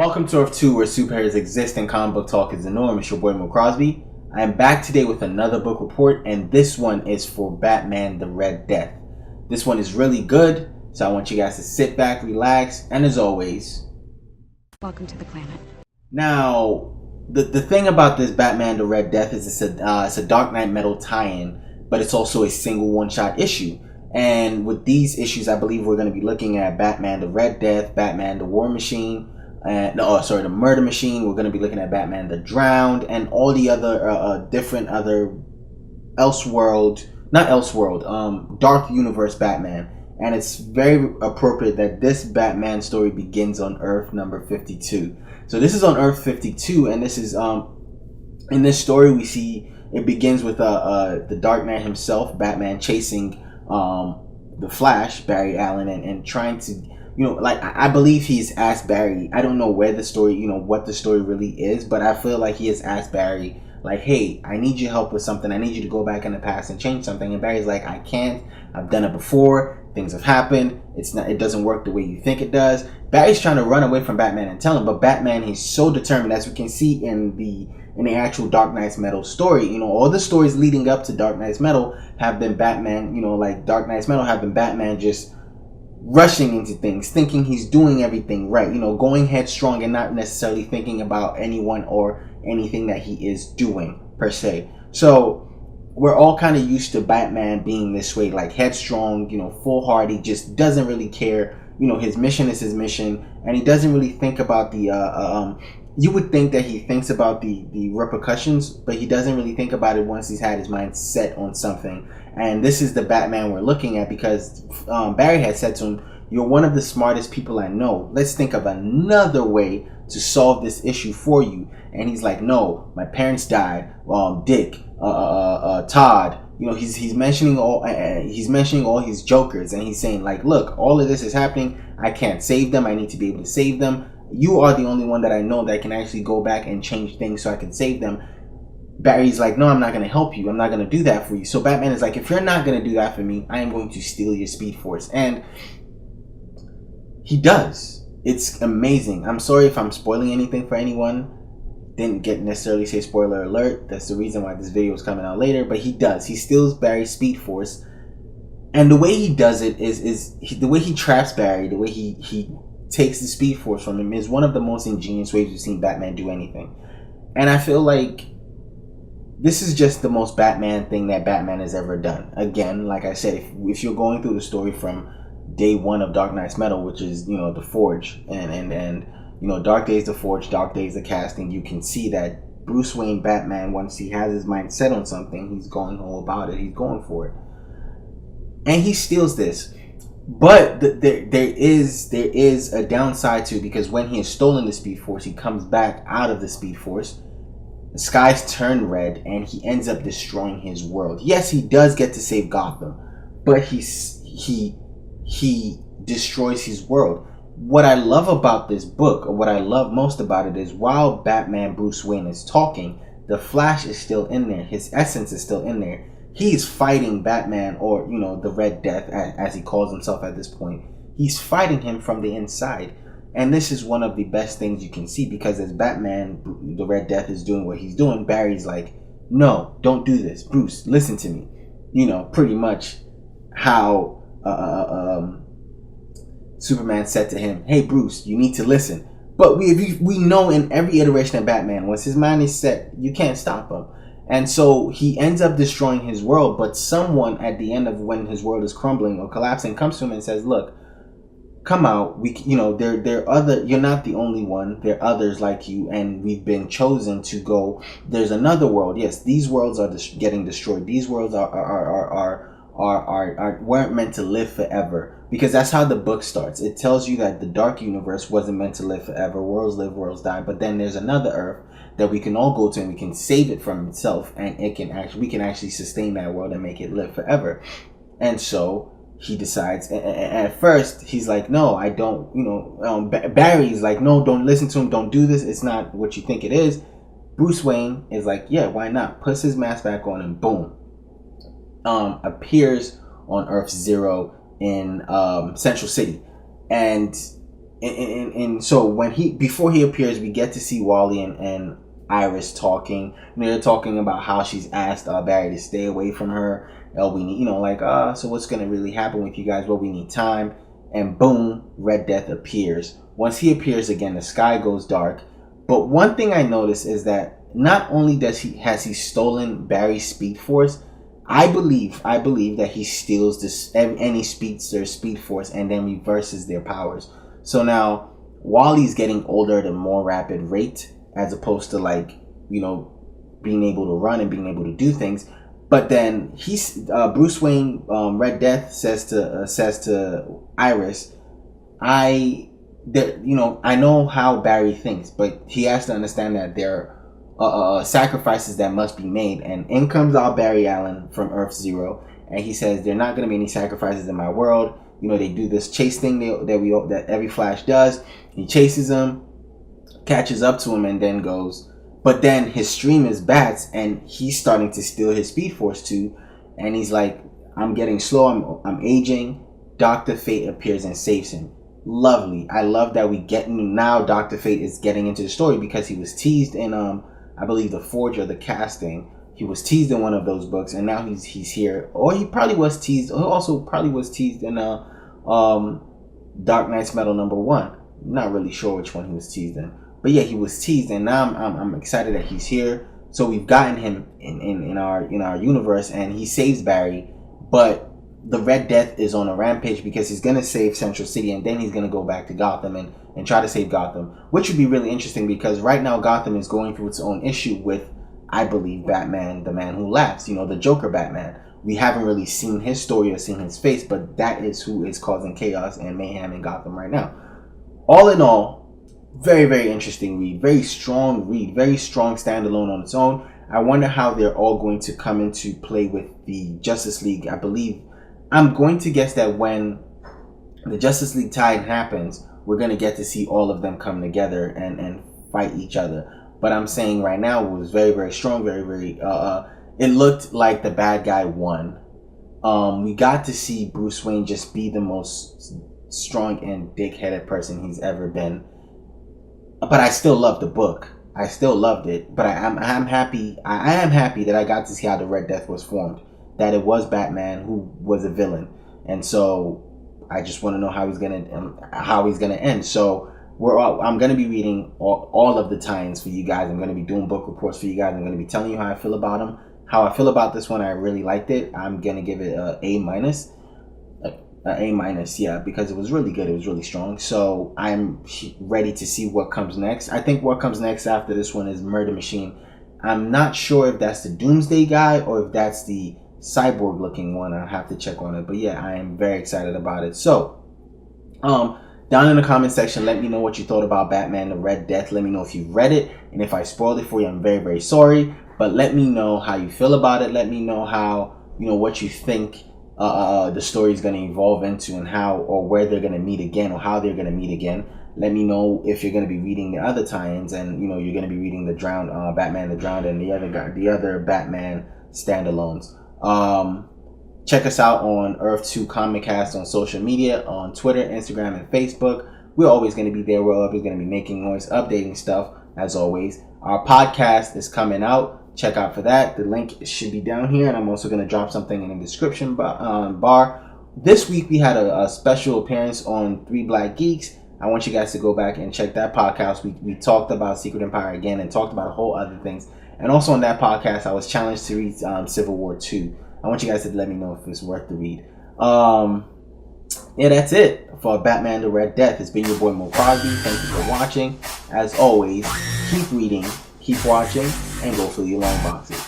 Welcome to Earth 2, where superheroes exist and comic book talk is the norm. It's your boy MoeCrosby. I am back today with another book report, and this one is for Batman the Red Death. This one is really good, so I want you guys to sit back, relax, and as always, welcome to the planet. Now, the thing about this Batman the Red Death is it's a Dark Knight Metal tie-in, but it's also a single one-shot issue. And with these issues, I believe we're going to be looking at Batman the Red Death, Batman the War Machine, the Murder Machine. We're going to be looking at Batman the Drowned, and all the other different other Dark Universe Batman. And it's very appropriate that this Batman story begins on Earth number 52. So this is on Earth 52, and this is in this story we see it begins with the Dark Knight himself, Batman, chasing the Flash, Barry Allen, and trying to, I believe he's asked Barry. I don't know where the story, what the story really is, but I feel like he has asked Barry, like, hey, I need your help with something. I need you to go back in the past and change something. And Barry's like, I can't. I've done it before. Things have happened. It doesn't work the way you think it does. Barry's trying to run away from Batman and tell him, but Batman, he's so determined, as we can see in the actual Dark Knight's Metal story. All the stories leading up to Dark Knight's Metal have been Batman, like Dark Knight's Metal have been Batman just rushing into things, thinking he's doing everything right, going headstrong and not necessarily thinking about anyone or anything that he is doing per se. So we're all kind of used to Batman being this way, like headstrong, foolhardy, just doesn't really care. His mission is his mission, and he doesn't really think about the you would think that he thinks about the repercussions, but he doesn't really think about it once he's had his mind set on something. And this is the Batman we're looking at, because Barry had said to him, you're one of the smartest people I know. Let's think of another way to solve this issue for you. And he's like, no, my parents died. Dick, Todd, he's mentioning all his jokers, and he's saying, like, look, all of this is happening. I can't save them. I need to be able to save them. You are the only one that I know that can actually go back and change things so I can save them. Barry's like, no, I'm not going to help you. I'm not going to do that for you. So Batman is like, if you're not going to do that for me, I am going to steal your Speed Force. And he does. It's amazing. I'm sorry if I'm spoiling anything for anyone. Didn't get necessarily say spoiler alert. That's the reason why this video is coming out later. But he does. He steals Barry's Speed Force. And the way he does it is the way he traps Barry, the way he takes the Speed Force from him is one of the most ingenious ways we've seen Batman do anything. And I feel like this is just the most Batman thing that Batman has ever done. Again, like I said, if you're going through the story from day one of Dark Knight's Metal, which is, the Forge, and Dark Days the Forge, Dark Days the casting, you can see that Bruce Wayne Batman, once he has his mind set on something, he's going all about it. He's going for it. And he steals this. But there is a downside to it, because when he has stolen the Speed Force, he comes back out of the Speed Force. The skies turn red, and he ends up destroying his world. Yes, he does get to save Gotham, but he destroys his world. What I love about this book, or what I love most about it, is while Batman Bruce Wayne is talking, the Flash is still in there. His essence is still in there. He's fighting Batman, or the Red Death, as he calls himself at this point. He's fighting him from the inside. And this is one of the best things you can see, because as Batman, the Red Death, is doing what he's doing, Barry's like, no, don't do this. Bruce, listen to me. Pretty much how Superman said to him, hey, Bruce, you need to listen. But we know in every iteration of Batman, once his mind is set, you can't stop him. And so he ends up destroying his world, but someone at the end of when his world is crumbling or collapsing comes to him and says, look, come out. You're not the only one. There are others like you, and we've been chosen to go. There's another world. Yes, these worlds are getting destroyed. These worlds weren't meant to live forever, because that's how the book starts. It tells you that the Dark Universe wasn't meant to live forever. Worlds live, worlds die. But then there's another Earth that we can all go to, and we can save it from itself, and we can actually sustain that world and make it live forever. And so he decides, at first he's like, no, I don't, Barry's like, no, don't listen to him, don't do this, it's not what you think it is. Bruce Wayne is like, yeah, why not? Puts his mask back on, and boom, appears on Earth Zero in Central City. And and so before he appears, we get to see Wally and Iris talking. And they're talking about how she's asked Barry to stay away from her. We need, so what's gonna really happen with you guys? Well, we need time. And boom, Red Death appears. Once he appears again, the sky goes dark. But one thing I noticed is that not only has he stolen Barry's Speed Force, I believe that he steals any speedster's Speed Force and then reverses their powers. So now Wally's getting older at a more rapid rate, as opposed to being able to run and being able to do things. But then Bruce Wayne, Red Death says to Iris, I know how Barry thinks, but he has to understand that there are sacrifices that must be made. And in comes out Barry Allen from Earth Zero, and he says there are not going to be any sacrifices in my world. They do this chase thing that every Flash does. He chases him, catches up to him, and then goes. But then his stream is bats, and he's starting to steal his Speed Force too. And he's like, I'm getting slow, I'm aging. Dr. Fate appears and saves him. Lovely. I love that we get now Dr. Fate is getting into the story, because he was teased in I believe The Forge or The Casting. He was teased in one of those books, and now he's here. Or he probably was teased. He also probably was teased in Dark Knight's Metal #1. Not really sure which one he was teased in. But yeah, he was teased, and now I'm excited that he's here. So we've gotten him in our universe, and he saves Barry. But the Red Death is on a rampage, because he's gonna save Central City, and then he's gonna go back to Gotham and try to save Gotham, which would be really interesting, because right now Gotham is going through its own issue with, I believe, Batman, the Man Who Laughs. The Joker Batman. We haven't really seen his story or seen his face, but that is who is causing chaos and mayhem in Gotham right now. All in all, very, very interesting read. Very strong read. Very strong standalone on its own. I wonder how they're all going to come into play with the Justice League. I'm going to guess that when the Justice League tie happens, we're going to get to see all of them come together and fight each other. But I'm saying right now, it was very, very strong. Very, very... it looked like the bad guy won. We got to see Bruce Wayne just be the most strong and dick-headed person he's ever been. But I still loved the book. I still loved it. But I'm happy. I am happy that I got to see how the Red Death was formed. That it was Batman who was a villain. And so I just want to know how he's gonna end. So I'm gonna be reading all of the tie-ins for you guys. I'm gonna be doing book reports for you guys. I'm gonna be telling you how I feel about them. How I feel about this one, I really liked it. I'm gonna give it a A-, yeah, because it was really good. It was really strong. So I'm ready to see what comes next. I think what comes next after this one is Murder Machine. I'm not sure if that's the Doomsday guy or if that's the cyborg looking one. I'll have to check on it. But yeah, I am very excited about it. So down in the comment section, let me know what you thought about Batman the Red Death. Let me know if you read it, and if I spoiled it for you, I'm very, very sorry. But let me know how you feel about it. Let me know how, what you think the story is going to evolve into, and how or where they're going to meet again, or how they're going to meet again. Let me know if you're going to be reading the other tie-ins, and you're going to be reading the Drowned, Batman the Drowned, and the other Batman standalones. Check us out on Earth 2 Comic Cast on social media, on Twitter, Instagram, and Facebook. We're always going to be there. We're always going to be making noise, updating stuff, as always. Our podcast is coming out. Check out for that. The link should be down here, and I'm also going to drop something in the description bar. This week we had a special appearance on 3 Black Geeks. I want you guys to go back and check that podcast. We talked about Secret Empire again, and talked about a whole other things. And also on that podcast, I was challenged to read Civil War 2. I want you guys to let me know if it's worth the read. Yeah, that's it for Batman the Red Death. It's been your boy MoeCrosby. Thank you for watching. As always, keep reading, keep watching, and go for your long boxes.